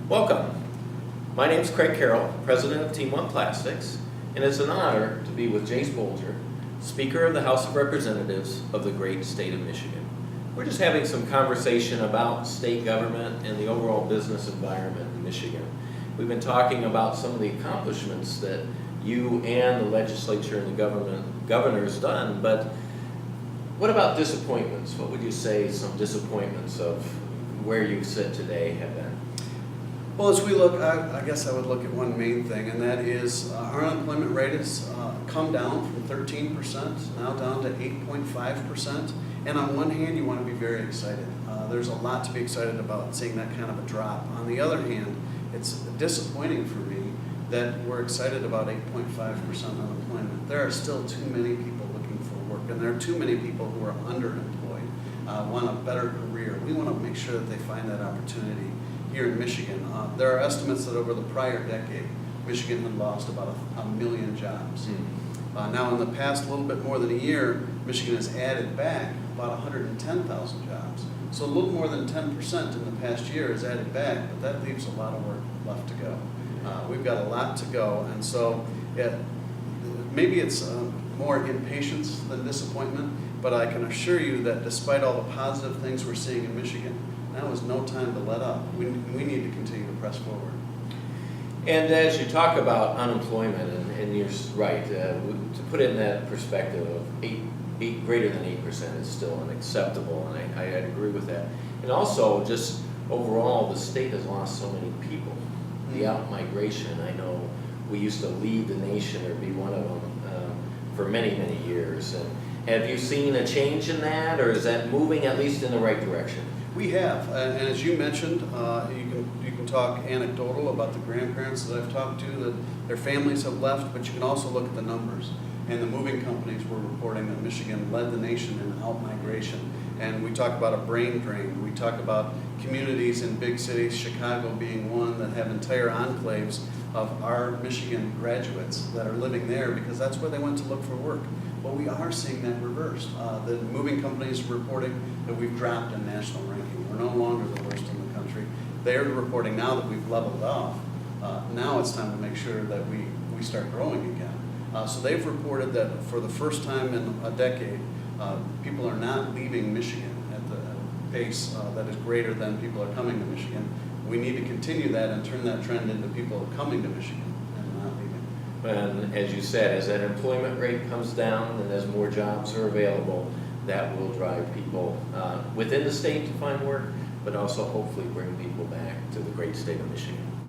Welcome. My name is Craig Carrel, president of Team One Plastics, and it's an honor to be with Jase Bolger, Speaker of the House of Representatives of the great state of Michigan. We're just having some conversation about state government and the overall business environment in Michigan. We've been talking about some of the accomplishments that you and the legislature and the governor's done, but what about disappointments? What would you say some disappointments of where you sit today have been? Well, as we look, I guess I would look at one main thing, and that is our unemployment rate has come down from 13% now down to 8.5%. And on one hand, you want to be very excited. There's a lot to be excited about seeing that kind of a drop. On the other hand, it's disappointing for me that we're excited about 8.5% unemployment. There are still too many people looking for work, and there are too many people who are underemployed, want a better career. We want to make sure that they find that opportunity here in Michigan. There are estimates that over the prior decade, Michigan had lost about a million jobs. Now in the past little bit more than a year, Michigan has added back about 110,000 jobs. So a little more than 10% in the past year is added back, but that leaves a lot of work left to go. We've got a lot to go, and so maybe it's more impatience than disappointment, but I can assure you that despite all the positive things we're seeing in Michigan, now is no time to let up. We need to continue to press forward. And as you talk about unemployment, and you're right, to put it in that perspective of greater than 8% is still unacceptable, and I agree with that. And also, just overall, the state has lost so many people. The out-migration, I know we used to lead the nation or be one of them for many, many years. And have you seen a change in that, or is that moving at least in the right direction? We have, and as you mentioned, you can talk anecdotal about the grandparents that I've talked to, that their families have left, but you can also look at the numbers. And the moving companies were reporting that Michigan led the nation in out-migration. And we talk about a brain drain. We talk about communities in big cities, Chicago being one, that have entire enclaves of our Michigan graduates that are living there because that's where they went to look for work. Well, we are seeing that reversed. The moving companies are reporting that we've dropped in national ranking. We're no longer the worst in the country. They're reporting now that we've leveled off. Now it's time to make sure that we start growing again. So they've reported that for the first time in a decade, people are not leaving Michigan at the pace that is greater than people are coming to Michigan. We need to continue that and turn that trend into people coming to Michigan and not leaving. And as you said, as that employment rate comes down and as more jobs are available, that will drive people within the state to find work, but also hopefully bring people back to the great state of Michigan.